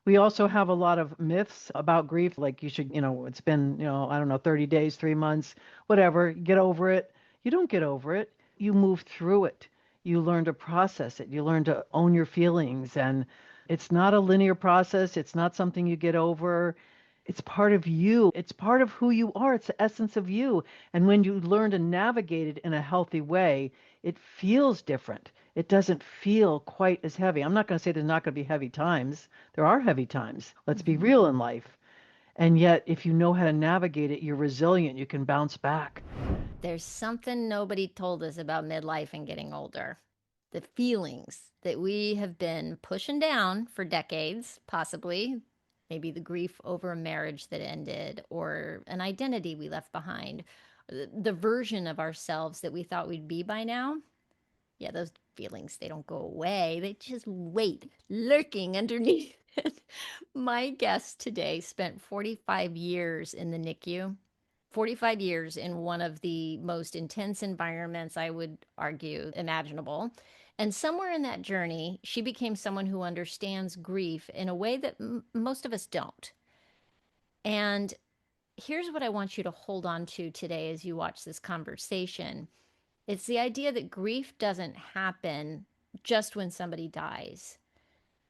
We also have a lot of myths about grief, like you should, it's been, I don't know, 30 days, 3 months, whatever, get over it. You don't get over it. You move through it. You learn to process it. You learn to own your feelings. And it's not a linear process. It's not something you get over. It's part of you. It's part of who you are. It's the essence of you. And when you learn to navigate it in a healthy way, it feels different. It doesn't feel quite as heavy. I'm not going to say there's not going to be heavy times. There are heavy times. Let's be Hmm. real in life. And yet, if you know how to navigate it, you're resilient. You can bounce back. There's something nobody told us about midlife and getting older. The feelings that we have been pushing down for decades, possibly. Maybe the grief over a marriage that ended, or an identity we left behind, the version of ourselves that we thought we'd be by now. Yeah, those feelings, they don't go away. They just wait, lurking underneath it. My guest today spent 45 years in the NICU, 45 years in one of the most intense environments, I would argue, imaginable. And somewhere in that journey, she became someone who understands grief in a way that most of us don't. And here's what I want you to hold on to today as you watch this conversation. It's the idea that grief doesn't happen just when somebody dies.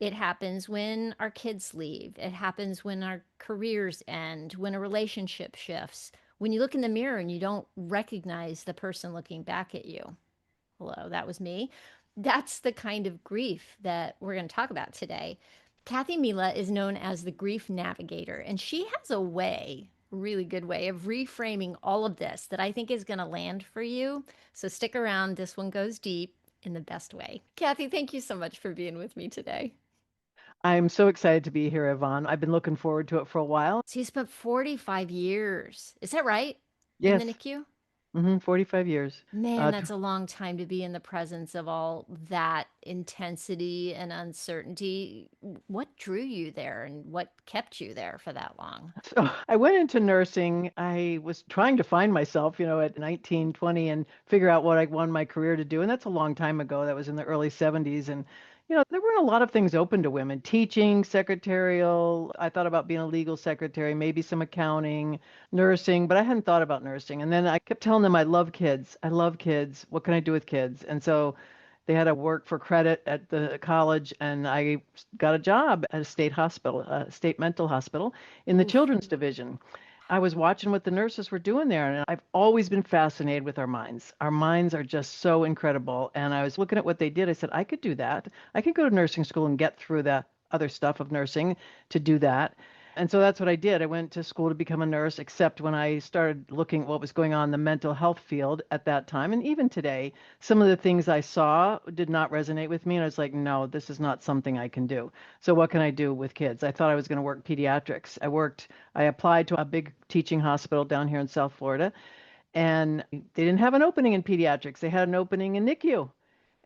It happens when our kids leave. It happens when our careers end, when a relationship shifts, when you look in the mirror and you don't recognize the person looking back at you. Hello, that was me. That's the kind of grief that we're going to talk about today. Kathy Mela is known as the Grief Navigator, and she has a way, really good way, of reframing all of this that I think is going to land for you. So stick around. This one goes deep in the best way. Kathy, thank you so much for being with me today. I'm so excited to be here, Yvonne. I've been looking forward to it for a while. So you spent 45 years. Is that right? In the Yes, NICU? 45 years. Man, Uh, that's a long time to be in the presence of all that intensity and uncertainty. What drew you there and what kept you there for that long? So I went into nursing. I was trying to find myself, at 19, 20, and figure out what I wanted my career to do. And that's a long time ago. That was in the early 70s. And, there weren't a lot of things open to women. Teaching, secretarial. I thought about being a legal secretary, maybe some accounting, nursing, but I hadn't thought about nursing. And then I kept telling them, I love kids. I love kids. What can I do with kids? And so they had to work for credit at the college, and I got a job at a state hospital, a state mental hospital in the Oof. children's division. I was watching what the nurses were doing there, and I've always been fascinated with our minds. Our minds are just so incredible. And I was looking at what they did. I said, I could do that. I could go to nursing school and get through the other stuff of nursing to do that. And so that's what I did. I went to school to become a nurse, except when I started looking at what was going on in the mental health field at that time. And even today, some of the things I saw did not resonate with me. And I was like, no, this is not something I can do. So what can I do with kids? I thought I was going to work pediatrics. I applied to a big teaching hospital down here in South Florida, and they didn't have an opening in pediatrics. They had an opening in NICU.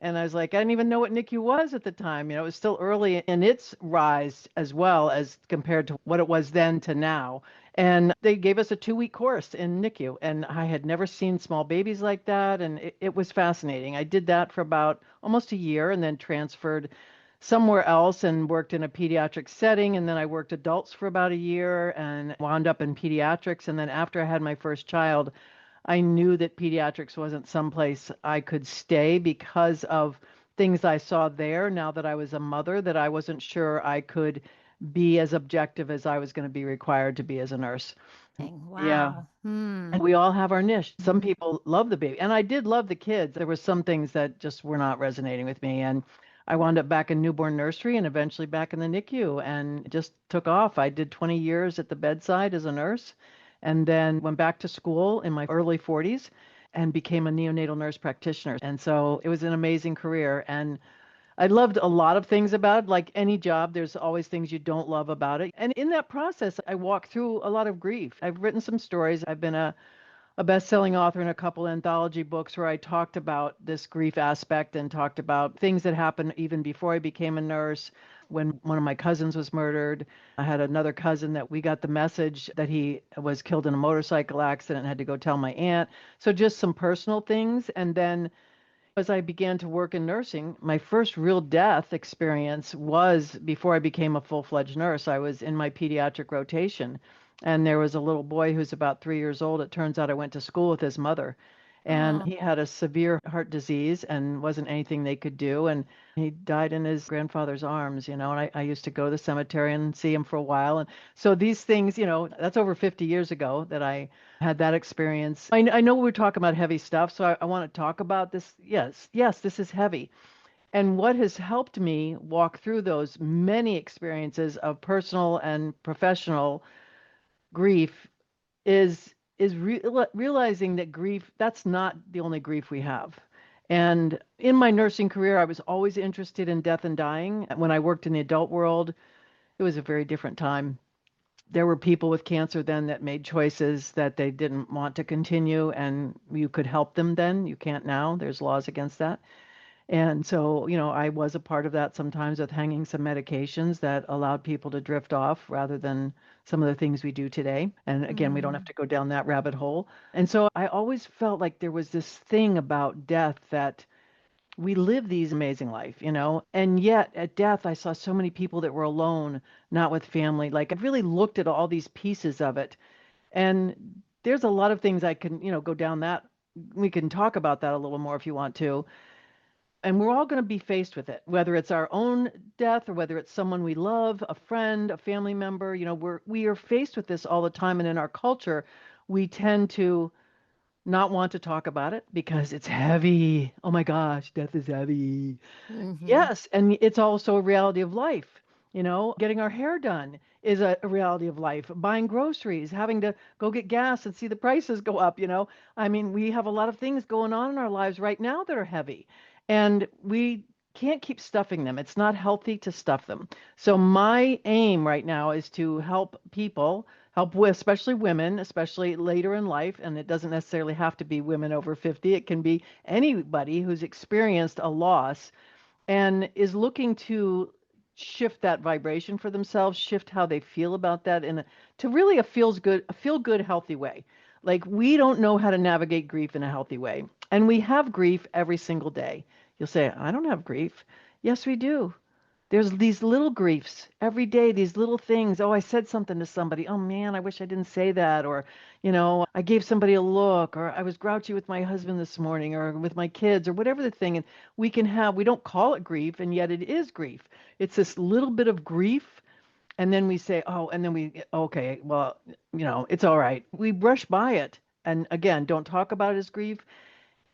And I was like, I didn't even know what NICU was at the time. It was still early in its rise as well as compared to what it was then to now. And they gave us a 2-week course in NICU. And I had never seen small babies like that. And it was fascinating. I did that for about almost a year and then transferred somewhere else and worked in a pediatric setting. And then I worked adults for about a year and wound up in pediatrics. And then after I had my first child, I knew that pediatrics wasn't someplace I could stay because of things I saw there now that I was a mother, that I wasn't sure I could be as objective as I was going to be required to be as a nurse. Yeah. Wow. Hmm. And we all have our niche. Some Mhm. people love the baby. And I did love the kids. There were some things that just were not resonating with me. And I wound up back in newborn nursery and eventually back in the NICU and it just took off. I did 20 years at the bedside as a nurse and then went back to school in my early 40s and became a neonatal nurse practitioner. And so it was an amazing career. And I loved a lot of things about it. Like any job, there's always things you don't love about it. And in that process, I walked through a lot of grief. I've written some stories. I've been a best-selling author in a couple anthology books where I talked about this grief aspect and talked about things that happened even before I became a nurse. When one of my cousins was murdered, I had another cousin that we got the message that he was killed in a motorcycle accident and had to go tell my aunt. So just some personal things. And then As I began to work in nursing, my first real death experience was before I became a full-fledged nurse. I was in my pediatric rotation, and there was a little boy who's about 3 years old. It turns out I went to school with his mother, and Oh, he had a severe heart disease and wasn't anything they could do. And he died in his grandfather's arms, and I used to go to the cemetery and see him for a while. And so these things, that's over 50 years ago that I had that experience. I know we're talking about heavy stuff, so I want to talk about this. Yes, yes, this is heavy. And what has helped me walk through those many experiences of personal and professional grief is realizing that grief, that's not the only grief we have. And in my nursing career, I was always interested in death and dying. When I worked in the adult world, it was a very different time. There were people with cancer then that made choices that they didn't want to continue, and you could help them then. You can't now. There's laws against that. And so, I was a part of that sometimes with hanging some medications that allowed people to drift off rather than some of the things we do today. And again, we don't have mm, to go down that rabbit hole. And so I always felt like there was this thing about death that we live these amazing life, and yet at death, I saw so many people that were alone, not with family. Like I really looked at all these pieces of it. And there's a lot of things I can, go down that. We can talk about that a little more if you want to, and we're all going to be faced with it, whether it's our own death or whether it's someone we love, a friend, a family member. We are faced with this all the time, and in our culture we tend to not want to talk about it because it's heavy. Oh my gosh, death is heavy. mm-hmm. Yes, and it's also a reality of life. Getting our hair done is a reality of life. Buying groceries, having to go get gas and see the prices go up. I mean, we have a lot of things going on in our lives right now that are heavy, and we can't keep stuffing them. It's not healthy to stuff them. So my aim right now is to help people, help with especially women, especially later in life, and it doesn't necessarily have to be women over 50. It can be anybody who's experienced a loss and is looking to shift that vibration for themselves, shift how they feel about that to really a feel good, healthy way. Like we don't know how to navigate grief in a healthy way. And we have grief every single day. You'll say, I don't have grief. Yes, we do. There's these little griefs every day, these little things. Oh, I said something to somebody. Oh man, I wish I didn't say that. Or, I gave somebody a look, or I was grouchy with my husband this morning, or with my kids, or whatever the thing. And we don't call it grief, and yet it is grief. It's this little bit of grief. And then we say, oh, and then okay, well, it's all right. We brush by it. And again, don't talk about it as grief.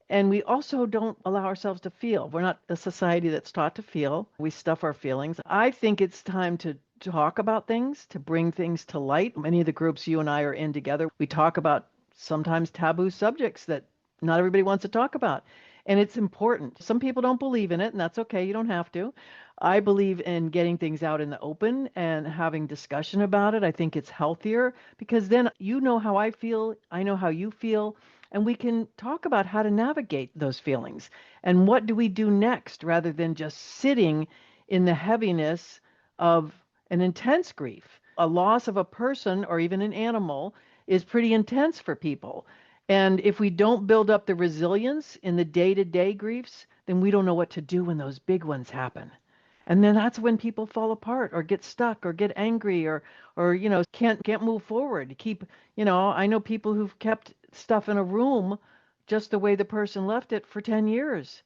And we also don't allow ourselves to feel. We're not a society that's taught to feel. We stuff our feelings. I think it's time to talk about things, to bring things to light. Many of the groups you and I are in together, we talk about sometimes taboo subjects that not everybody wants to talk about. And it's important. Some people don't believe in it, and that's okay. You don't have to. I believe in getting things out in the open and having discussion about it. I think it's healthier because then you know how I feel, I know how you feel, and we can talk about how to navigate those feelings and what do we do next rather than just sitting in the heaviness of an intense grief. A loss of a person or even an animal is pretty intense for people. And if we don't build up the resilience in the day-to-day griefs, then we don't know what to do when those big ones happen. And then that's when people fall apart or get stuck or get angry or can't move forward. Keep, I know people who've kept stuff in a room just the way the person left it for 10 years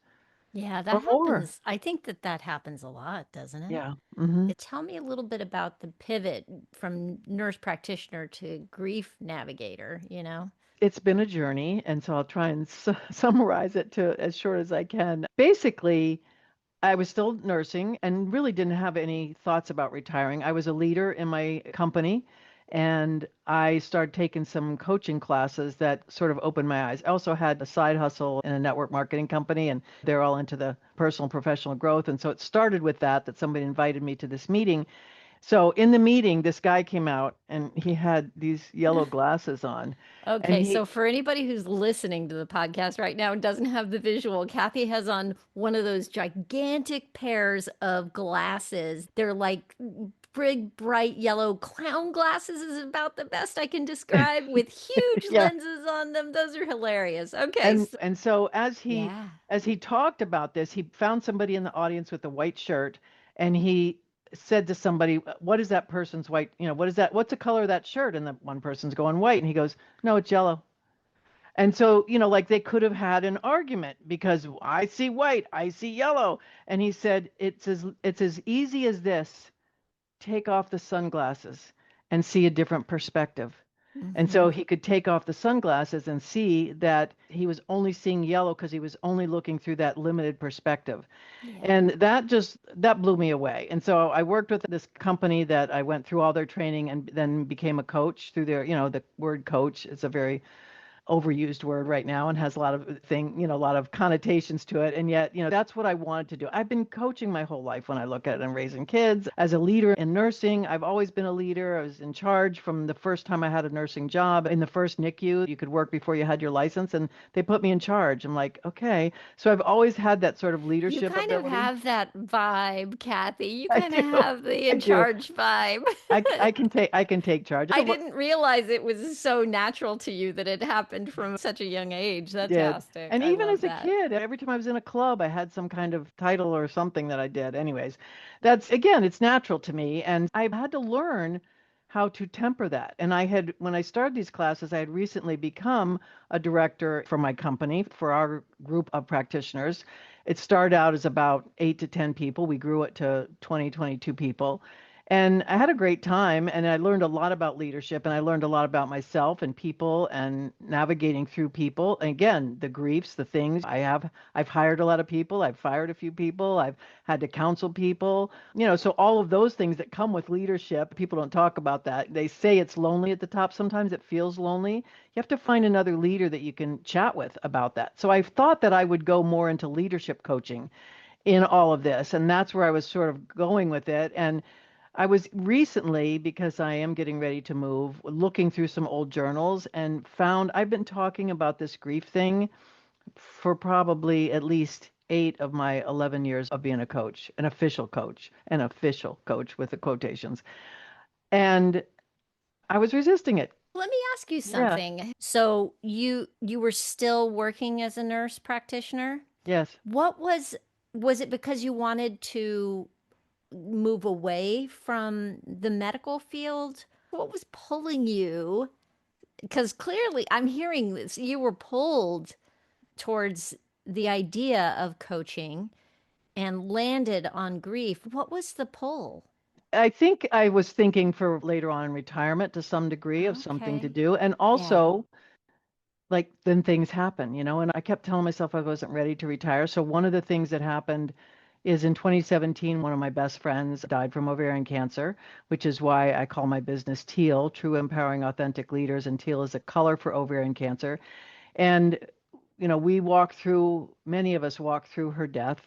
Yeah, or that more. happens. I think that that happens a lot, doesn't it? Yeah. Hmm. Tell me a little bit about the pivot from nurse practitioner to grief navigator, you know? It's been a journey, and so I'll try and summarize it to as short as I can. Basically, I was still nursing and really didn't have any thoughts about retiring. I was a leader in my company, and I started taking some coaching classes that sort of opened my eyes. I also had a side hustle in a network marketing company, and they're all into the personal and professional growth. And so it started with that somebody invited me to this meeting. So in the meeting, this guy came out and he had these yellow glasses on. And Okay, he so for anybody who's listening to the podcast right now and doesn't have the visual, Kathy has on one of those gigantic pairs of glasses. They're like big, bright yellow clown glasses is about the best I can describe with huge Yeah. lenses on them. Those are hilarious. Okay. And so Yeah. as he talked about this, he found somebody in the audience with a white shirt, and he said to somebody, "What is that person's white? What is that? What's the color of that shirt?" And the one person's going white, and he goes, "No, it's yellow." And so, like they could have had an argument because I see white, I see yellow, and he said it's as easy as this. Take off the sunglasses and see a different perspective. And so Hmm. he could take off the sunglasses and see that he was only seeing yellow because he was only looking through that limited perspective. Yeah. And that blew me away. And so I worked with this company that I went through all their training and then became a coach through the word coach. It's a very overused word right now and has a lot of a lot of connotations to it. And yet, that's what I wanted to do. I've been coaching my whole life when I look at it and raising kids. As a leader in nursing, I've always been a leader. I was in charge from the first time I had a nursing job. In the first NICU, you could work before you had your license, and they put me in charge. I'm like, okay. So I've always had that sort of You leadership kind of ability. have that vibe, Kathy. You I kind of do. have the I in do. charge vibe. I can take charge. I didn't realize it was so natural to you that it happened from such a young age. That's Did. fantastic. And I even love as a that. kid, every time I was in a club, I had some kind of title or something that I did. Anyways, that's again, it's natural to me. And I had to learn how to temper that. And when I started these classes, I had recently become a director for my company, for our group of practitioners. It started out as about 8 to 10 people. We grew it to 20, 22 people. And I had a great time, and I learned a lot about leadership, and I learned a lot about myself and people and navigating through people. And again, the griefs, the things I've hired a lot of people, I've fired a few people, I've had to counsel people, so all of those things that come with leadership, people don't talk about that. They say it's lonely at the top. Sometimes it feels lonely. You have to find another leader that you can chat with about that. So I thought that I would go more into leadership coaching in all of this. And that's where I was sort of going with it. And I was recently, because I am getting ready to move, looking through some old journals and found I've been talking about this grief thing for probably at least 8 of my 11 years of being a coach, an official coach with the quotations. And I was resisting it. Let me ask you Yeah. something. So you were still working as a nurse practitioner? Yes. What was it because you wanted to move away from the medical field? What was pulling you? Because clearly I'm hearing this. You were pulled towards the idea of coaching and landed on grief. What was the pull? I think I was thinking for later on in retirement to some degree of something to Okay. do. And Yeah. also, like then things happen, and I kept telling myself I wasn't ready to retire. So one of the things that happened is in 2017, one of my best friends died from ovarian cancer, which is why I call my business Teal, True Empowering Authentic Leaders, and teal is a color for ovarian cancer. And many of us walked through her death,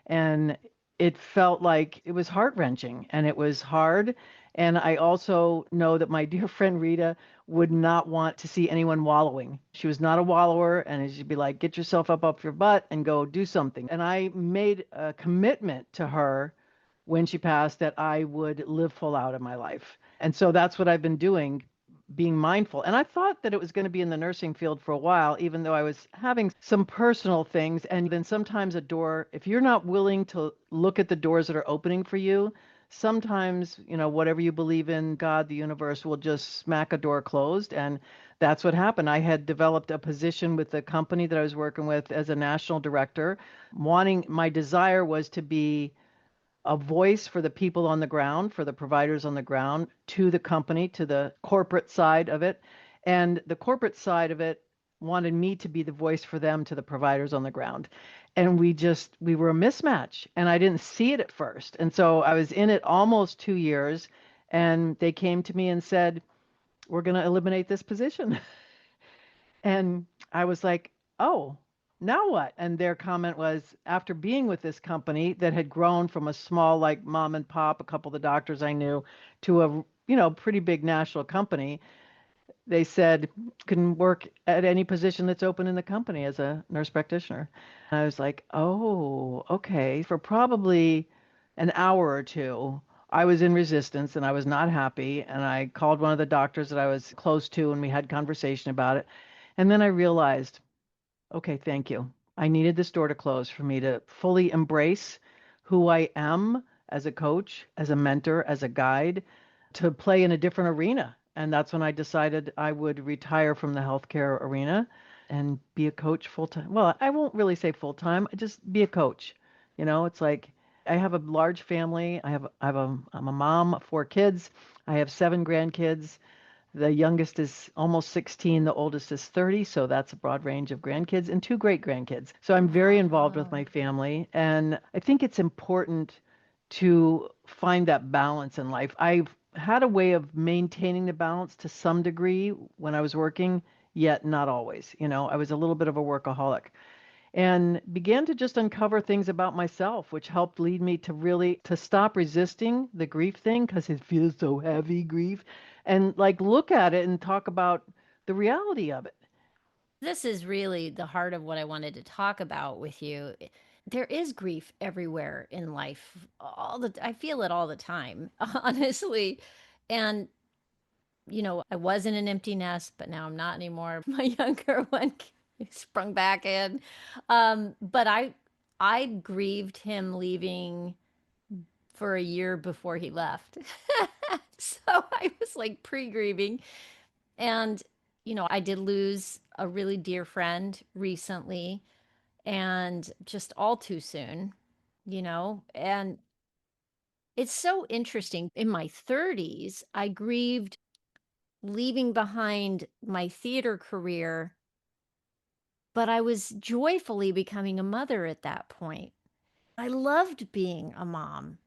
and it felt like it was heart-wrenching and it was hard. And I also know that my dear friend Rita would not want to see anyone wallowing. She was not a wallower, and she'd be like, get yourself up off your butt and go do something. And I made a commitment to her when she passed that I would live full out in my life. And so that's what I've been doing, being mindful. And I thought that it was going to be in the nursing field for a while, even though I was having some personal things. And then sometimes a door, if you're not willing to look at the doors that are opening for you, sometimes, whatever you believe in, God, the universe will just smack a door closed. And that's what happened. I had developed a position with the company that I was working with as a national director. My desire was to be a voice for the people on the ground, for the providers on the ground, to the company, to the corporate side of it. And the corporate side of it wanted me to be the voice for them to the providers on the ground. And we were a mismatch. And I didn't see it at first. And so I was in it almost 2 years. And they came to me and said, we're going to eliminate this position. And I was like, oh, now what? And their comment was, after being with this company that had grown from a small, like mom and pop, a couple of the doctors I knew, to a, pretty big national company, they said, can work at any position that's open in the company as a nurse practitioner. And I was like, oh, okay. For probably an hour or two, I was in resistance and I was not happy. And I called one of the doctors that I was close to and we had conversation about it. And then I realized, okay, thank you. I needed this door to close for me to fully embrace who I am as a coach, as a mentor, as a guide, to play in a different arena. And that's when I decided I would retire from the healthcare arena and be a coach full time. Well, I won't really say full time, just be a coach. It's like I have a large family. I'm a mom of 4 kids. I have 7 grandkids. The youngest is almost 16, the oldest is 30, so that's a broad range of grandkids and 2 great grandkids. So I'm very involved with Wow. my family, and I think it's important to find that balance in life. I've had a way of maintaining the balance to some degree when I was working, yet not always. I was a little bit of a workaholic and began to just uncover things about myself, which helped lead me to really to stop resisting the grief thing because it feels so heavy, grief, and like look at it and talk about the reality of it. This is really the heart of what I wanted to talk about with you. There is grief everywhere in life. I feel it all the time, honestly. And I was in an empty nest, but now I'm not anymore. My younger one sprung back in. But I grieved him leaving for a year before he left. So I was like pre-grieving. And, I did lose a really dear friend recently and just all too soon, and it's so interesting. In my 30s, I grieved leaving behind my theater career, but I was joyfully becoming a mother at that point. I loved being a mom,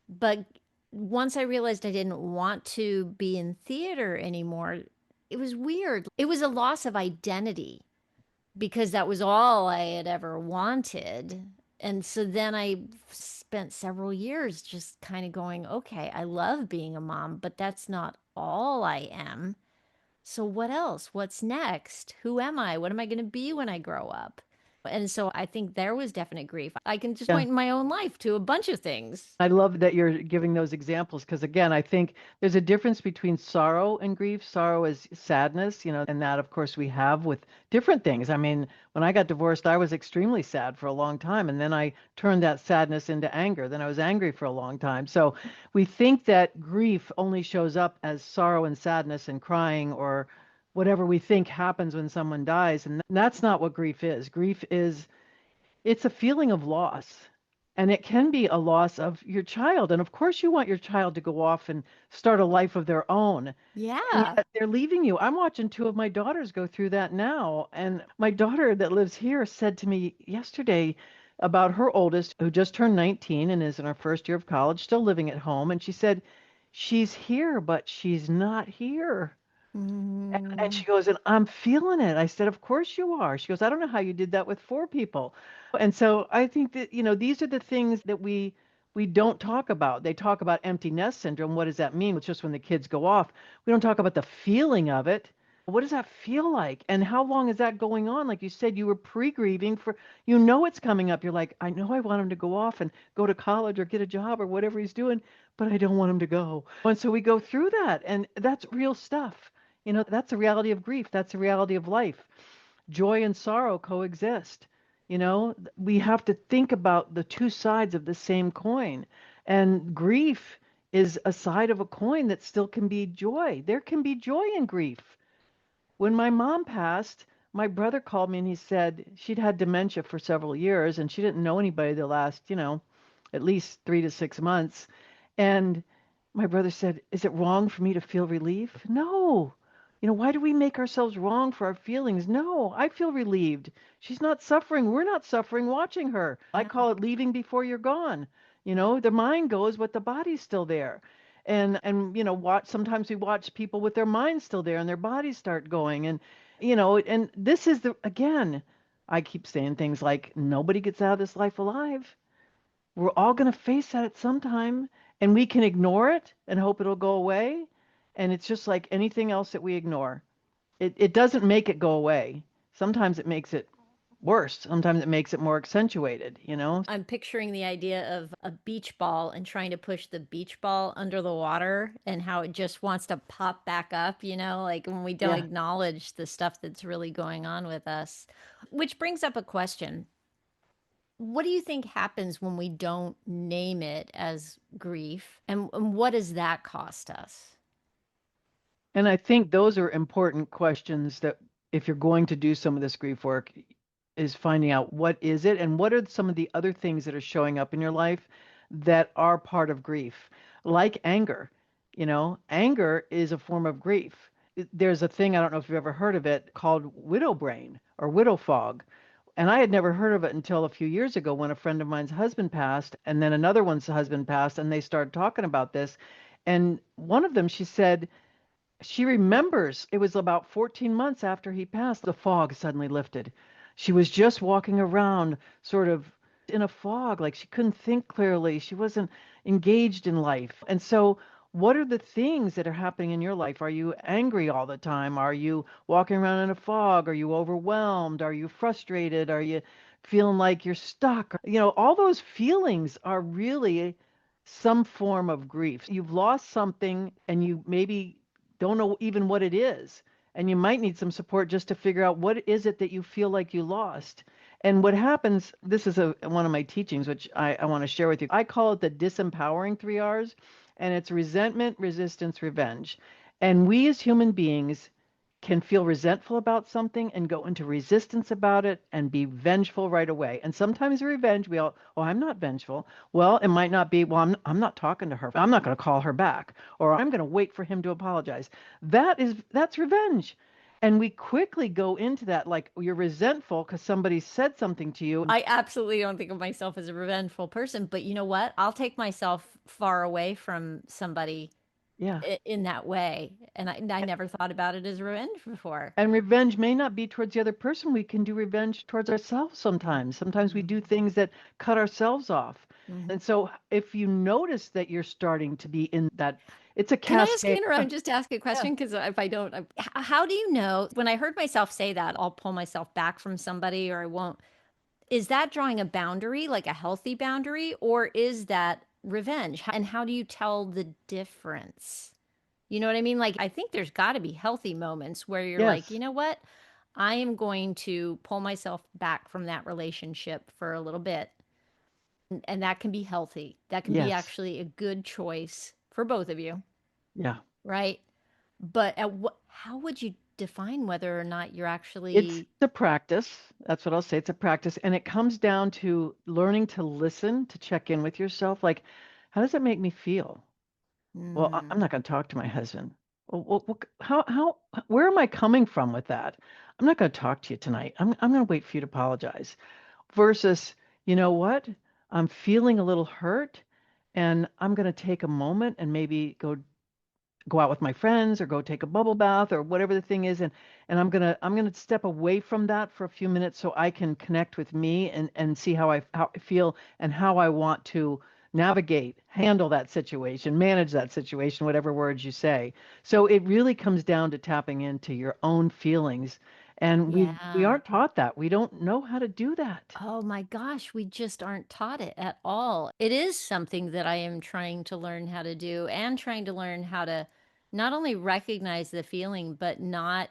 but once I realized I didn't want to be in theater anymore, it was weird. It was a loss of identity because that was all I had ever wanted. And so then I spent several years just kind of going, okay, I love being a mom, but that's not all I am. So what else? What's next? Who am I? What am I going to be when I grow up? And so I think there was definite grief. I can just Yeah. point in my own life to a bunch of things. I love that you're giving those examples because, again, I think there's a difference between sorrow and grief. Sorrow is sadness, and that, of course, we have with different things. I mean, when I got divorced, I was extremely sad for a long time, and then I turned that sadness into anger. Then I was angry for a long time. So we think that grief only shows up as sorrow and sadness and crying or whatever we think happens when someone dies. And that's not what grief is. Grief is it's a feeling of loss. And it can be a loss of your child. And of course, you want your child to go off and start a life of their own. And Yeah. yet they're leaving you. I'm watching 2 of my daughters go through that now. And my daughter that lives here said to me yesterday about her oldest, who just turned 19 and is in her first year of college, still living at home. And she said, she's here, but she's not here. And Mm, she goes, and I'm feeling it. I said, of course you are. She goes, I don't know how you did that with 4 people. And so I think that, these are the things that we don't talk about. They talk about empty nest syndrome. What does that mean? It's just when the kids go off. We don't talk about the feeling of it. What does that feel like? And how long is that going on? Like you said, you were pre-grieving for, it's coming up. You're like, I know I want him to go off and go to college or get a job or whatever he's doing, but I don't want him to go. And so we go through that, and that's real stuff. That's the reality of grief. That's the reality of life. Joy and sorrow coexist. We have to think about the two sides of the same coin. And grief is a side of a coin that still can be joy. There can be joy in grief. When my mom passed, my brother called me and he said she'd had dementia for several years and she didn't know anybody the last, at least 3 to 6 months. And my brother said, is it wrong for me to feel relief? No. Why do we make ourselves wrong for our feelings? No, I feel relieved. She's not suffering. We're not suffering watching her. I yeah. call it leaving before you're gone. The mind goes, but the body's still there. And watch sometimes we watch people with their minds still there and their bodies start going. And this is the again, I keep saying things like nobody gets out of this life alive. We're all going to face that at some time, and we can ignore it and hope it'll go away. And it's just like anything else that we ignore. It doesn't make it go away. Sometimes it makes it worse. Sometimes it makes it more accentuated, you know? I'm picturing the idea of a beach ball and trying to push the beach ball under the water and how it just wants to pop back up, like when we don't Yeah. acknowledge the stuff that's really going on with us. Which brings up a question. What do you think happens when we don't name it as grief? And what does that cost us? And I think those are important questions that if you're going to do some of this grief work, is finding out what is it and what are some of the other things that are showing up in your life that are part of grief, like anger. You know, anger is a form of grief. There's a thing, I don't know if you've ever heard of it, called widow brain or widow fog. And I had never heard of it until a few years ago when a friend of mine's husband passed, and then another one's husband passed, and they started talking about this. And one of them, she said, she remembers it was about 14 months after he passed, the fog suddenly lifted. She was just walking around, sort of in a fog, like she couldn't think clearly. She wasn't engaged in life. And so, what are the things that are happening in your life? Are you angry all the time? Are you walking around in a fog? Are you overwhelmed? Are you frustrated? Are you feeling like you're stuck? You know, all those feelings are really some form of grief. You've lost something and you maybe don't know even what it is. And you might need some support just to figure out what is it that you feel like you lost. And what happens, this is one of my teachings, which I want to share with you. I call it the disempowering 3 R's, and it's resentment, resistance, revenge. And we as human beings can feel resentful about something and go into resistance about it and be vengeful right away. And sometimes revenge, we all, oh, I'm not vengeful. Well, it might not be, well, I'm not talking to her. I'm not going to call her back, or I'm going to wait for him to apologize. That's revenge. And we quickly go into that like you're resentful because somebody said something to you. I absolutely don't think of myself as a revengeful person, but you know what? I'll take myself far away from somebody Yeah. in that way. And I never thought about it as revenge before. And revenge may not be towards the other person. We can do revenge towards ourselves sometimes. Sometimes we do things that cut ourselves off. Mhm. And so if you notice that you're starting to be in that, it's a Can I ask cascade. interrupt and just ask a Yeah. question? Because if I don't, how do you know when I heard myself say that I'll pull myself back from somebody or I won't? Is that drawing a boundary, like a healthy boundary, or is that revenge? And how do you tell the difference? You know what I mean? Like, I think there's got to be healthy moments where you're like, you Yes. know what? I am going to pull myself back from that relationship for a little bit. And that can be healthy. That can be Yes. actually a good choice for both of you, Yeah. right? But how would you define whether or not you're It's actually, a practice. That's what I'll say. It's a practice. And it comes down to learning to listen, to check in with yourself. Like, how does that make me feel? Well, I'm mm, not going to talk to my husband. Well, where am I coming from with that? I'm not going to talk to you tonight. I'm going to wait for you to apologize. Versus, you know what? I'm feeling a little hurt, and I'm going to take a moment and maybe go out with my friends or go take a bubble bath or whatever the thing is, and I'm gonna step away from that for a few minutes so I can connect with me and see how I feel and how I want to navigate, handle that situation, manage that situation, whatever words you say. So it really comes down to tapping into your own feelings, and we yeah. aren't taught that. We don't know how to do that. Oh my gosh, we just aren't taught it at all. It is something that I am trying to learn how to do and trying to learn how to not only recognize the feeling, but not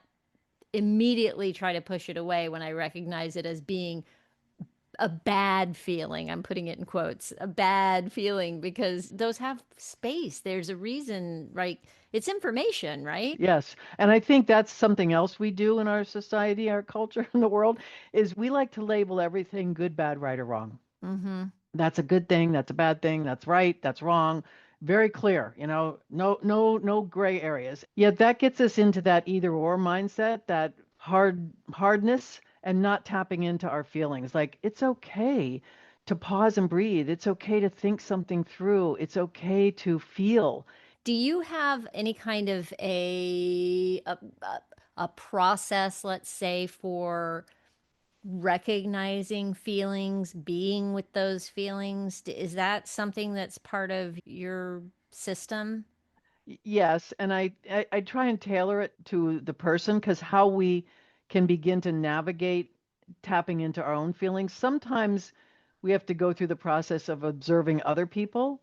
immediately try to push it away when I recognize it as being a bad feeling. I'm putting it in quotes, a bad feeling, because those have space. There's a reason, right? It's information, right? Yes. And I think that's something else we do in our society, our culture, in the world, is we like to label everything good, bad, right, or wrong. Mm-hmm. That's a good thing, that's a bad thing, that's right, that's wrong. Very clear, you know, no gray areas. Yet that gets us into that either or mindset, that hardness and not tapping into our feelings. Like it's okay to pause and breathe. It's okay to think something through. It's okay to feel. Do you have any kind of a process, let's say, for recognizing feelings, being with those feelings? Is that something that's part of your system? Yes, and I try and tailor it to the person because how we can begin to navigate tapping into our own feelings. Sometimes we have to go through the process of observing other people,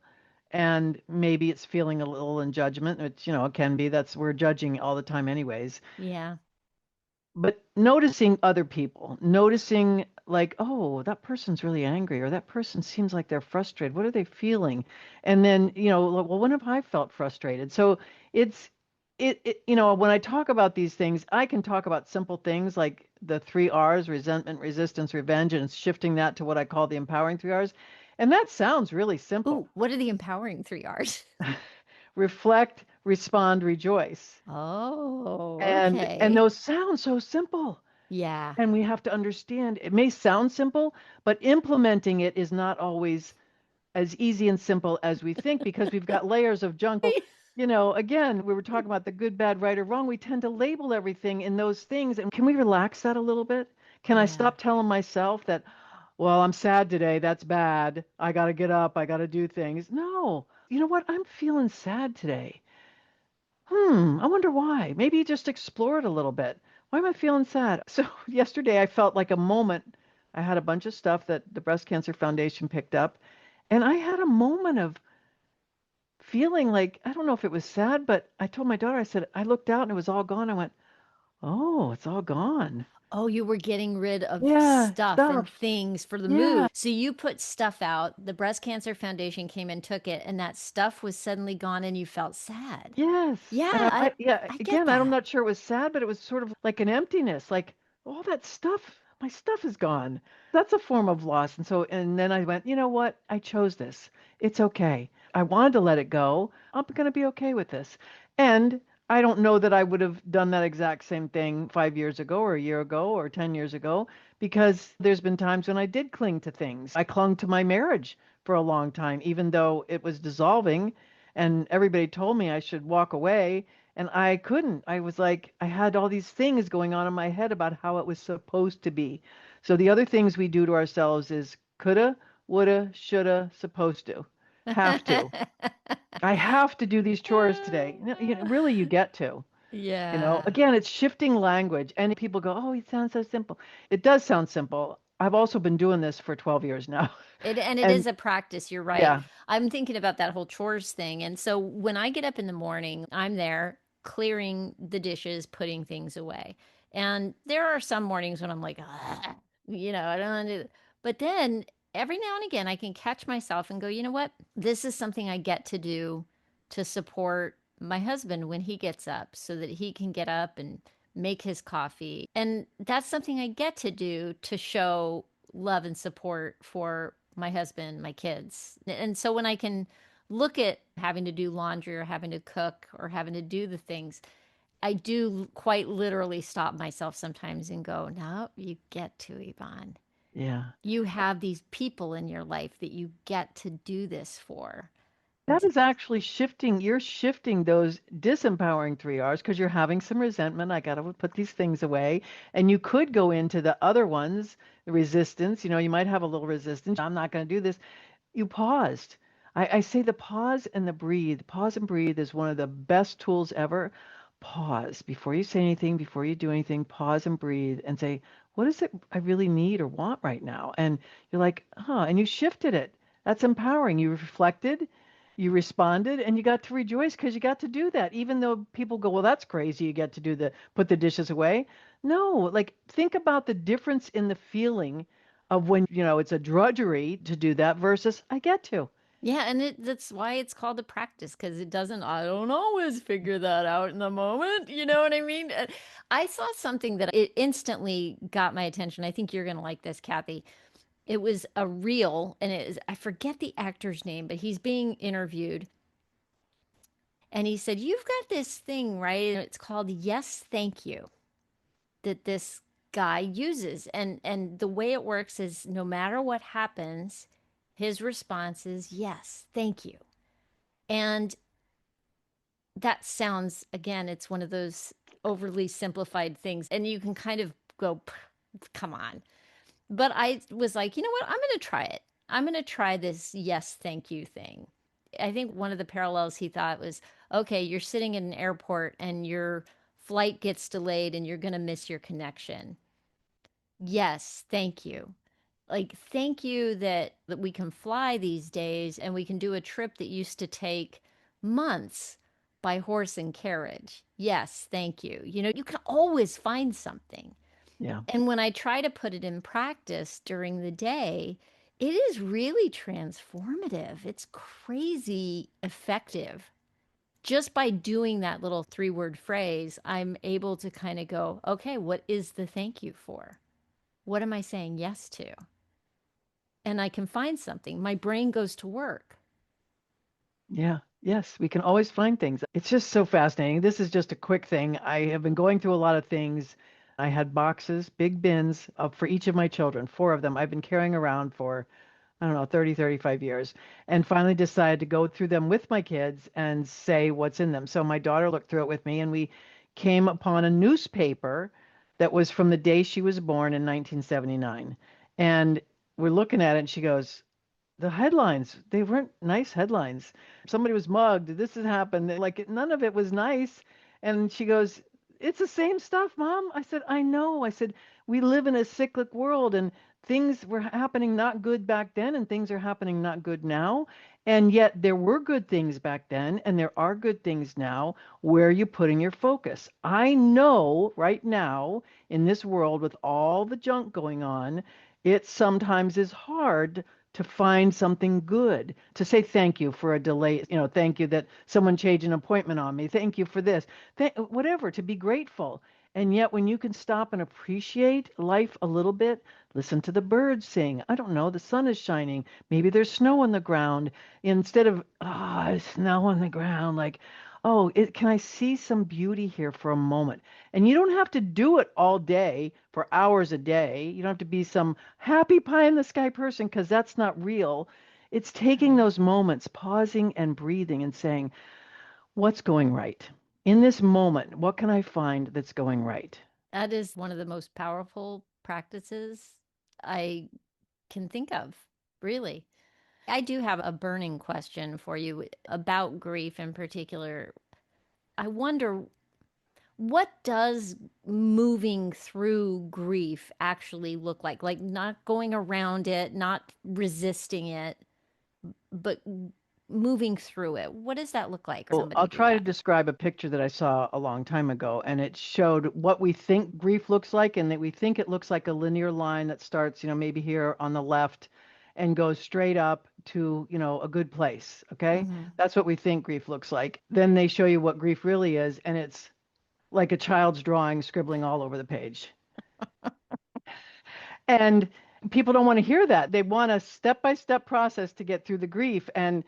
and maybe it's feeling a little in judgment, which, it can be. That's we're judging all the time anyways. Yeah. But noticing other people, noticing like, oh, that person's really angry, or that person seems like they're frustrated. What are they feeling? And then, like, well, when have I felt frustrated? So it's when I talk about these things, I can talk about simple things like the 3 R's: resentment, resistance, revenge, and shifting that to what I call the empowering 3 R's. And that sounds really simple. Ooh, what are the empowering 3 R's? Reflect, respond, rejoice. Oh, And okay. those sound so simple. Yeah. And we have to understand it may sound simple, but implementing it is not always as easy and simple as we think, because we've got layers of junk. Well, again, we were talking about the good, bad, right, or wrong. We tend to label everything in those things. And can we relax that a little bit? Can I Yeah. stop telling myself that, well, I'm sad today. That's bad. I got to get up. I got to do things. No. You know what? I'm feeling sad today. I wonder why. Maybe just explore it a little bit. Why am I feeling sad? So yesterday I felt like a moment. I had a bunch of stuff that the Breast Cancer Foundation picked up, and I had a moment of feeling like, I don't know if it was sad, but I told my daughter, I said, I looked out and it was all gone. I went, oh, it's all gone. Oh, you were getting rid of Yeah, stuff and stuff. things for the Yeah, move. So you put stuff out, the Breast Cancer Foundation came and took it, and that stuff was suddenly gone and you felt sad. yes. Yeah, And yeah, I get again, I'm that. not sure it was sad, but it was sort of like an emptiness, like all that stuff, my stuff is gone. That's a form of loss. And then I went, you know what? I chose this. It's okay. I wanted to let it go. I'm going to be okay with this. And I don't know that I would have done that exact same thing 5 years ago, or a year ago, or 10 years ago, because there's been times when I did cling to things. I clung to my marriage for a long time, even though it was dissolving and everybody told me I should walk away. And I couldn't. I was like, I had all these things going on in my head about how it was supposed to be. So the other things we do to ourselves is coulda, woulda, shoulda, supposed to, have to. I have to do these chores today. Really, you get to. Yeah. Again, it's shifting language. And people go, oh, it sounds so simple. It does sound simple. I've also been doing this for 12 years now. It And is a practice, you're right. yeah, I'm thinking about that whole chores thing. And so when I get up in the morning, I'm there clearing the dishes, putting things away. And there are some mornings when I'm like, "Ugh," I don't want to do it. But then every now and again, I can catch myself and go, you know what? This is something I get to do to support my husband when he gets up so that he can get up and make his coffee. And that's something I get to do to show love and support for my husband, my kids. And so when I can look at having to do laundry or having to cook or having to do the things, I do quite literally stop myself sometimes and go, no, you get to, Yvonne. yeah. You have these people in your life that you get to do this for. That is actually shifting. You're shifting those disempowering 3 R's because you're having some resentment. I got to put these things away. And you could go into the other ones, the resistance. You might have a little resistance. I'm not going to do this. You paused. I say the pause and the breathe. Pause and breathe is one of the best tools ever. Pause before you say anything, before you do anything. Pause and breathe and say, what is it I really need or want right now? And you're like, and you shifted it. That's empowering. You reflected, you responded, and you got to rejoice because you got to do that. Even though people go, well, that's crazy. You get to put the dishes away. No, like think about the difference in the feeling of when, it's a drudgery to do that versus I get to. Yeah, and that's why it's called a practice because it doesn't, I don't always figure that out in the moment. You know what I mean? I saw something that it instantly got my attention. I think you're going to like this, Kathy. It was a reel, and I forget the actor's name, but he's being interviewed. And he said, you've got this thing, right? And it's called Yes, Thank You, that this guy uses. And the way it works is no matter what happens, his response is yes, thank you. And that sounds, again, it's one of those overly simplified things. And you can kind of go, come on. But I was like, you know what? I'm going to try it. I'm going to try this yes, thank you thing. I think one of the parallels he thought was, okay, you're sitting in an airport and your flight gets delayed and you're going to miss your connection. Yes, thank you. Like, thank you that we can fly these days and we can do a trip that used to take months by horse and carriage. Yes, thank you. You can always find something. Yeah. And when I try to put it in practice during the day, it is really transformative. It's crazy effective. Just by doing that little 3-word phrase, I'm able to kind of go, okay, what is the thank you for? What am I saying yes to? And I can find something. My brain goes to work. Yeah. Yes, we can always find things. It's just so fascinating. This is just a quick thing. I have been going through a lot of things. I had boxes, big bins for each of my children, four of them I've been carrying around for, I don't know, 30, 35 years, and finally decided to go through them with my kids and say what's in them. So my daughter looked through it with me, and we came upon a newspaper that was from the day she was born in 1979. And we're looking at it, and she goes, the headlines, they weren't nice headlines. Somebody was mugged, this has happened, like none of it was nice. And she goes, it's the same stuff, Mom. I said, I know. I said, we live in a cyclic world, and things were happening not good back then and things are happening not good now. And yet there were good things back then and there are good things now. Where are you putting your focus? I know right now in this world with all the junk going on, it sometimes is hard to find something good, to say thank you for a delay, thank you that someone changed an appointment on me, thank you for this, whatever, to be grateful. And yet, when you can stop and appreciate life a little bit, listen to the birds sing. I don't know, the sun is shining. Maybe there's snow on the ground. Instead of, snow on the ground, like, oh, can I see some beauty here for a moment? And you don't have to do it all day for hours a day. You don't have to be some happy pie in the sky person because that's not real. It's taking Right. those moments, pausing and breathing and saying, what's going right? In this moment, what can I find that's going right? That is one of the most powerful practices I can think of, really. I do have a burning question for you about grief in particular. I wonder, what does moving through grief actually look like? Like, not going around it, not resisting it, but moving through it. What does that look like? Well, I'll Somebody do try to that. describe a picture that I saw a long time ago, and it showed what we think grief looks like, and that we think it looks like a linear line that starts, maybe here on the left and goes straight up to, a good place. Okay. Hmm. That's what we think grief looks like. Then they show you what grief really is, and it's like a child's drawing, scribbling all over the page. And people don't want to hear that. They want a step by step process to get through the grief. And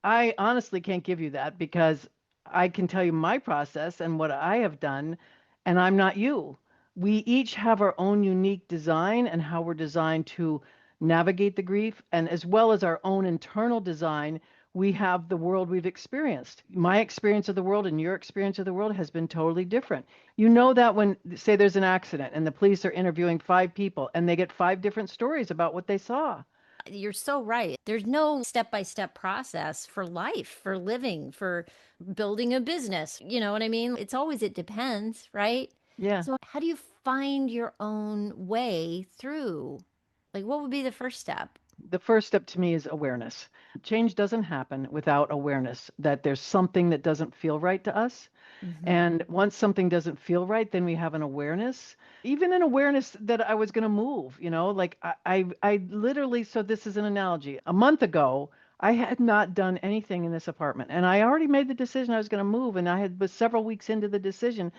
I honestly can't give you that because I can tell you my process and what I have done, and I'm not you. We each have our own unique design and how we're designed to navigate the grief, and as well as our own internal design, we have the world we've experienced. My experience of the world and your experience of the world has been totally different. You know that when, say, there's an accident and the police are interviewing five people and they get five different stories about what they saw. You're so right. There's no step by step process for life, for living, for building a business. You know what I mean? It's always, it depends, right? Yeah. So, how do you find your own way through? Like, what would be the first step? The first step to me is awareness. Change doesn't happen without awareness that there's something that doesn't feel right to us. Hmm. And once something doesn't feel right, then we have an awareness, even an awareness that I was going to move, like I literally, so this is an analogy. A month ago, I had not done anything in this apartment and I already made the decision I was going to move. And was several weeks into the decision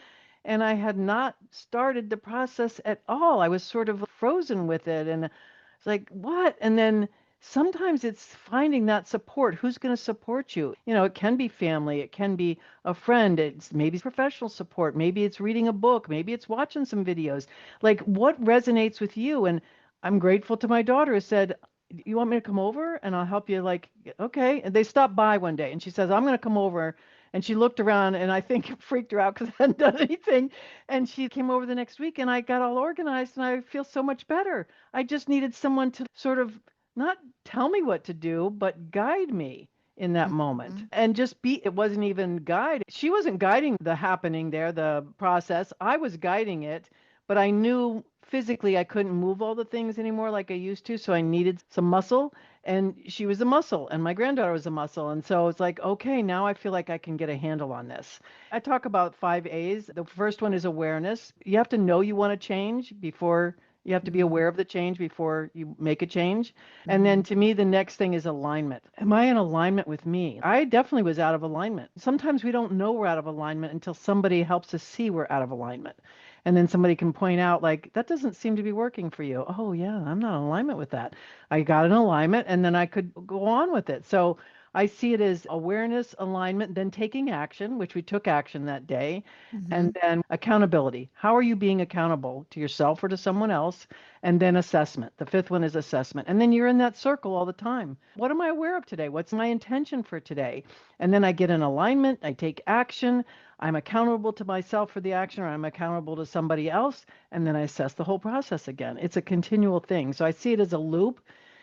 and I had not started the process at all. I was sort of frozen with it. And it's like, what? And then sometimes it's finding that support. Who's going to support you? It can be family, it can be a friend, it's maybe professional support, maybe it's reading a book, maybe it's watching some videos. Like what resonates with you? And I'm grateful to my daughter who said, you want me to come over and I'll help you? Like, okay. And they stopped by one day and she says, I'm going to come over. And she looked around and I think it freaked her out because I hadn't done anything. And she came over the next week and I got all organized and I feel so much better. I just needed someone to sort of not tell me what to do, but guide me in that moment Hmm. and just be. It wasn't even guide. She wasn't guiding the happening there, the process. I was guiding it, but I knew physically I couldn't move all the things anymore like I used to, so I needed some muscle, and she was a muscle and my granddaughter was a muscle, and so it's like, okay, now I feel like I can get a handle on this. I talk about 5 A's. The first one is awareness. You have to know you want to change before you have to be Mm-hmm. aware of the change before you make a change. And Mm-hmm. then to me, the next thing is alignment. Am I in alignment with me? I definitely was out of alignment. Sometimes we don't know we're out of alignment until somebody helps us see we're out of alignment. And then somebody can point out, like, that doesn't seem to be working for you. Oh, yeah, I'm not in alignment with that. I got an alignment and then I could go on with it. So I see it as awareness, alignment, then taking action, which we took action that day, Mm-hmm. and then accountability. How are you being accountable to yourself or to someone else? And then assessment. The fifth one is assessment. And then you're in that circle all the time. What am I aware of today? What's my intention for today? And then I get in alignment, I take action, I'm accountable to myself for the action, or I'm accountable to somebody else, and then I assess the whole process again. It's a continual thing. So I see it as a loop.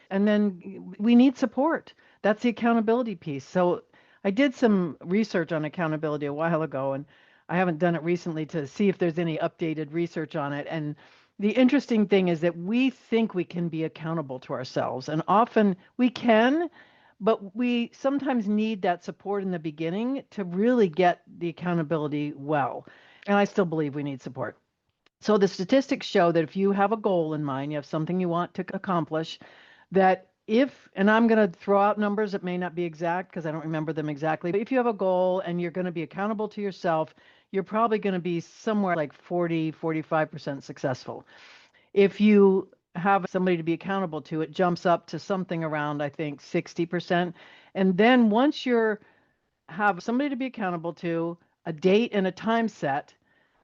And then we need support. That's the accountability piece. So I did some research on accountability a while ago, and I haven't done it recently to see if there's any updated research on it. And the interesting thing is that we think we can be accountable to ourselves, and often we can, but we sometimes need that support in the beginning to really get the accountability well. And I still believe we need support. So the statistics show that if you have a goal in mind, you have something you want to accomplish, that if, and I'm going to throw out numbers that may not be exact because I don't remember them exactly, but if you have a goal and you're going to be accountable to yourself, you're probably going to be somewhere like 40, 45% successful. If you have somebody to be accountable to, it jumps up to something around, I think, 60%. And then once you're have somebody to be accountable to, a date and a time set,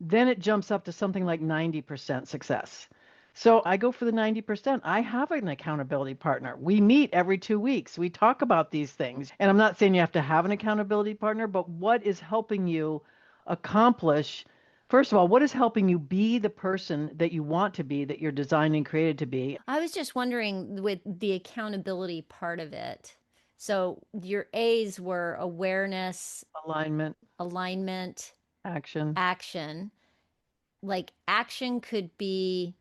then it jumps up to something like 90% success. So I go for the 90%. I have an accountability partner. We meet every 2 weeks. We talk about these things. And I'm not saying you have to have an accountability partner, but what is helping you accomplish, first of all, what is helping you be the person that you want to be, that you're designed and created to be? I was just wondering with the accountability part of it. So your A's were awareness, Alignment, alignment, action. action. Like action could be,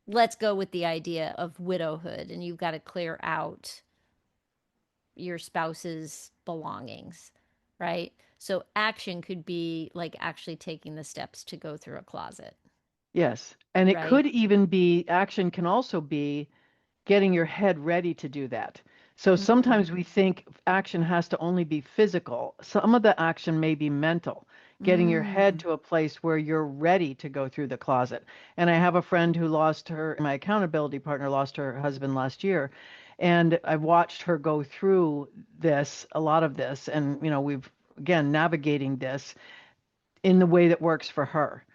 let's go with the idea of widowhood, and you've got to clear out your spouse's belongings, right? So action could be like actually taking the steps to go through a closet, Yes. And it right? could even be, action can also be getting your head ready to do that. So Mm, sometimes we think action has to only be physical. Some of the action may be mental, getting your head mm. to a place where you're ready to go through the closet. And I have a friend who lost her, my accountability partner lost her husband last year. And I've watched her go through this, a lot of this. And, we've, again, navigating this in the way that works for her.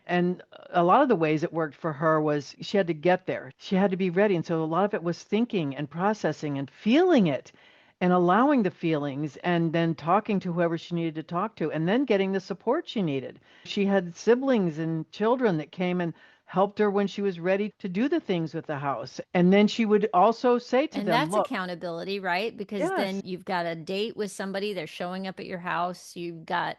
And a lot of the ways it worked for her was she had to get there. She had to be ready. And so a lot of it was thinking and processing and feeling it and allowing the feelings and then talking to whoever she needed to talk to and then getting the support she needed. She had siblings and children that came and helped her when she was ready to do the things with the house. And then she would also say to And them, that's look, accountability, right? Because then yes. you've got a date with somebody, they're showing up at your house, you've got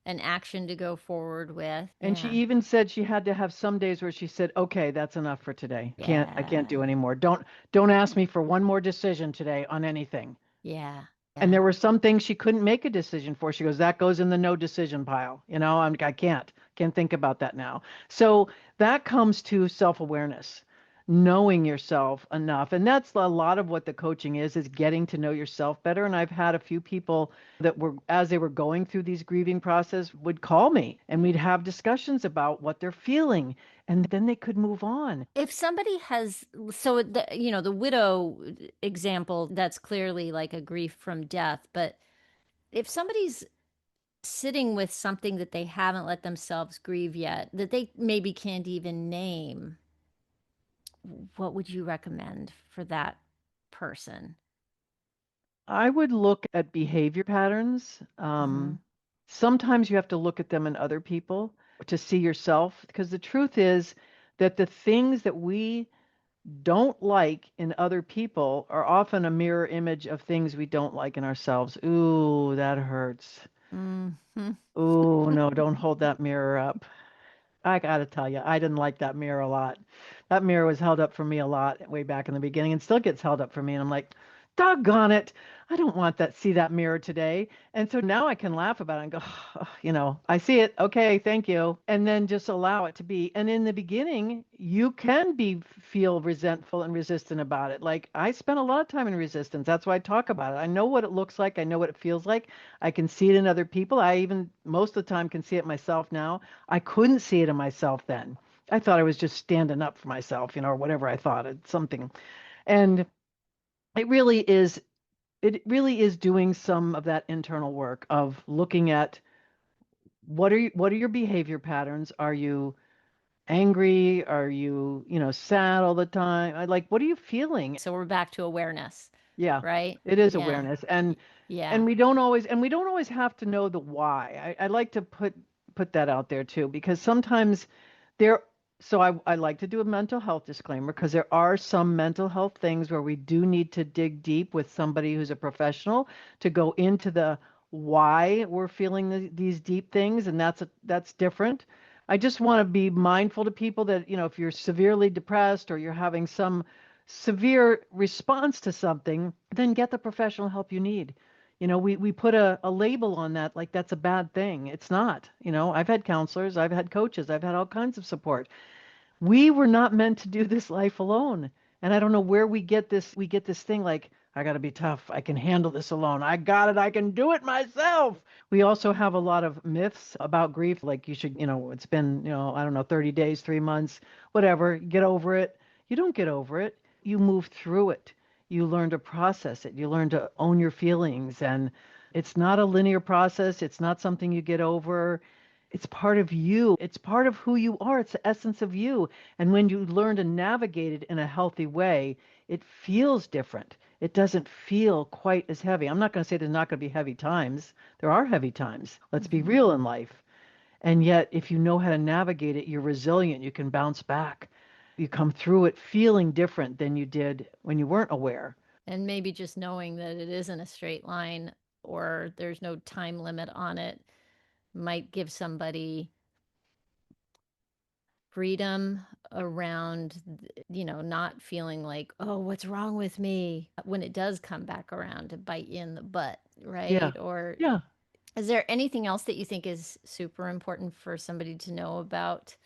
an action to go forward with. And she Yeah. even said she had to have some days where she said, "Okay, that's enough for today. I can't Yeah. do anymore. Don't ask me for one more decision today on anything." Yeah. And Yeah. there were some things she couldn't make a decision for. She goes, "That goes in the no decision pile." I can't think about that now. So that comes to self-awareness, knowing yourself enough. And that's a lot of what the coaching is getting to know yourself better. And I've had a few people that were, as they were going through these grieving process, would call me and we'd have discussions about what they're feeling. And then they could move on. If somebody has, so the widow example, that's clearly like a grief from death, but if somebody's sitting with something that they haven't let themselves grieve yet, that they maybe can't even name, what would you recommend for that person? I would look at behavior patterns. Hmm. Sometimes you have to look at them in other people to see yourself, because the truth is that the things that we don't like in other people are often a mirror image of things we don't like in ourselves. Ooh, that hurts. Hmm. Ooh, no, don't hold that mirror up. I gotta tell you, I didn't like that mirror a lot. That mirror was held up for me a lot way back in the beginning and still gets held up for me. And I'm like, doggone it. I don't want that, see that mirror today. And so now I can laugh about it and go, "Oh, I see it. Okay, thank you." And then just allow it to be. And in the beginning, you can feel resentful and resistant about it. Like I spent a lot of time in resistance. That's why I talk about it. I know what it looks like. I know what it feels like. I can see it in other people. I even most of the time can see it myself now. I couldn't see it in myself then. I thought I was just standing up for myself, or whatever I thought, it's something. And it really is it really is doing some of that internal work of looking at what are your behavior patterns? Are you angry? Are you, sad all the time? Like what are you feeling? So we're back to awareness, Yeah, right? it is Yeah. awareness. And Yeah. and we don't always have to know the why. I like to put that out there too, because sometimes there so I like to do a mental health disclaimer because there are some mental health things where we do need to dig deep with somebody who's a professional to go into the why we're feeling these deep things, and that's different. I just want to be mindful to people that, if you're severely depressed or you're having some severe response to something, then get the professional help you need. We put a label on that like that's a bad thing. It's not. I've had counselors, I've had coaches, I've had all kinds of support. We were not meant to do this life alone. And I don't know where we get this thing like, I got to be tough. I can handle this alone. I got it. I can do it myself. We also have a lot of myths about grief, like you should, it's been, I don't know, 30 days, 3 months, whatever, get over it. You don't get over it. You move through it. You learn to process it. You learn to own your feelings. And it's not a linear process. It's not something you get over. It's part of you. It's part of who you are. It's the essence of you. And when you learn to navigate it in a healthy way, it feels different. It doesn't feel quite as heavy. I'm not going to say there's not going to be heavy times. There are heavy times. Let's be Hmm. real in life. And yet, if you know how to navigate it, you're resilient. You can bounce back. You come through it feeling different than you did when you weren't aware. And maybe just knowing that it isn't a straight line or there's no time limit on it might give somebody freedom around, not feeling like, oh, what's wrong with me when it does come back around to bite you in the butt, Yeah. right? Or Yeah. is there anything else that you think is super important for somebody to know about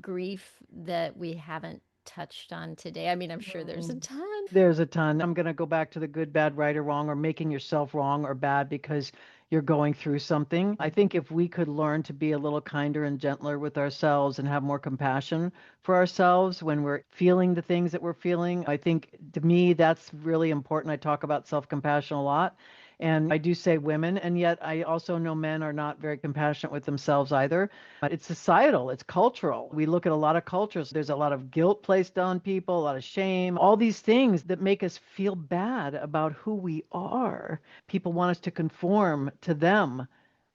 grief that we haven't touched on today? I mean, I'm sure there's a Mm, ton. There's a ton. I'm going to go back to the good, bad, right, or wrong, or making yourself wrong or bad because you're going through something. I think if we could learn to be a little kinder and gentler with ourselves and have more compassion for ourselves when we're feeling the things that we're feeling, I think to me that's really important. I talk about self-compassion a lot. And I do say women, and yet I also know men are not very compassionate with themselves either. But it's societal, it's cultural. We look at a lot of cultures. There's a lot of guilt placed on people, a lot of shame, all these things that make us feel bad about who we are. People want us to conform to them,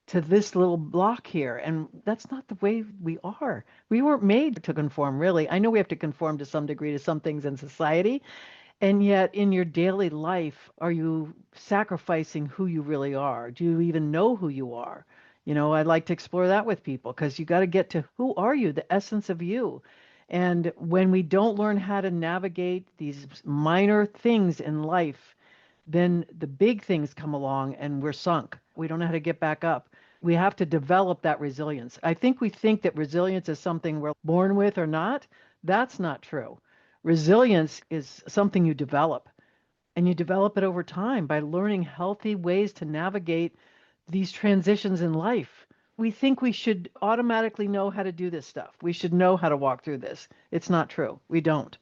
to this little block here. And that's not the way we are. We weren't made to conform, really. I know we have to conform to some degree to some things in society, and yet, in your daily life, are you sacrificing who you really are? Do you even know who you are? I'd like to explore that with people because you got to get to who are you, the essence of you. And when we don't learn how to navigate these minor things in life, then the big things come along and we're sunk. We don't know how to get back up. We have to develop that resilience. I think we think that resilience is something we're born with or not. That's not true. Resilience is something you develop, and you develop it over time by learning healthy ways to navigate these transitions in life. We think we should automatically know how to do this stuff. We should know how to walk through this. It's not true. We don't.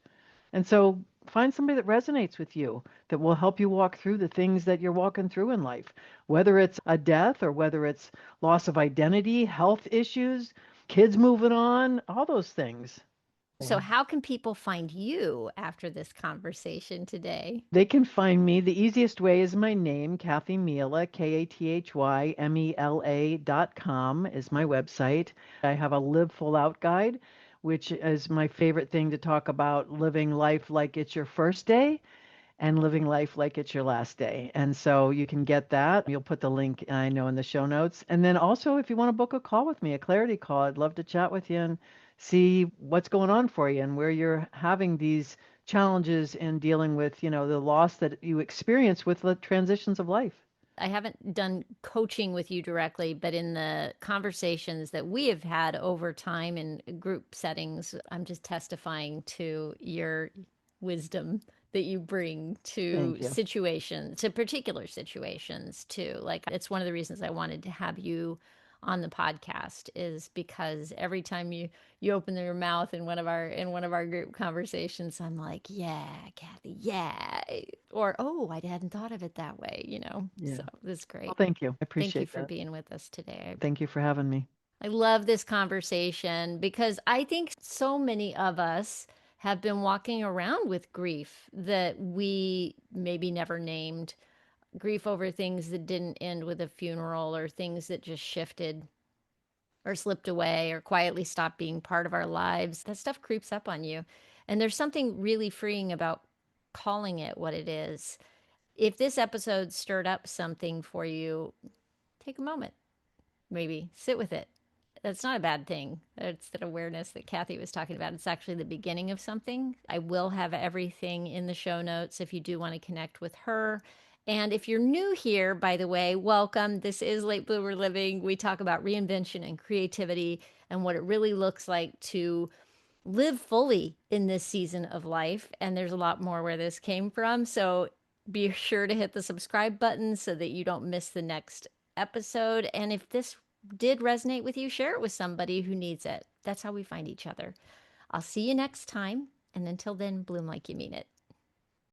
And so find somebody that resonates with you that will help you walk through the things that you're walking through in life, whether it's a death or whether it's loss of identity, health issues, kids moving on, all those things. So, how can people find you after this conversation today? They can find me. The easiest way is my name, Kathy Mela, KathyMela.com is my website. I have a Live Full Out guide, which is my favorite thing to talk about living life like it's your first day. and living life like it's your last day. And so you can get that. You'll put the link, I know, in the show notes. And then also, if you want to book a call with me, a clarity call, I'd love to chat with you and see what's going on for you and where you're having these challenges in dealing with, the loss that you experience with the transitions of life. I haven't done coaching with you directly, but in the conversations that we have had over time in group settings, I'm just testifying to your wisdom that you bring to Thank you. situations, to particular situations too. Like it's one of the reasons I wanted to have you on the podcast is because every time you open your mouth in one of our group conversations, I'm like, yeah, Kathy, yeah, or oh, I hadn't thought of it that way, you know. So Yeah. this is Well, great. thank you. I Thank you appreciate for that. being with us today. Thank you for having me. I love this conversation because I think so many of us have been walking around with grief that we maybe never named, grief over things that didn't end with a funeral or things that just shifted or slipped away or quietly stopped being part of our lives. That stuff creeps up on you. And there's something really freeing about calling it what it is. If this episode stirred up something for you, take a moment, maybe sit with it. That's not a bad thing. It's that awareness that Kathy was talking about. It's actually the beginning of something. I will have everything in the show notes if you do want to connect with her. And if you're new here, by the way, welcome. This is Late Bloomer Living. We talk about reinvention and creativity and what it really looks like to live fully in this season of life. And there's a lot more where this came from. So be sure to hit the subscribe button so that you don't miss the next episode. And if this did resonate with you, share it with somebody who needs it. That's how we find each other. I'll see you next time. And until then, bloom like you mean it.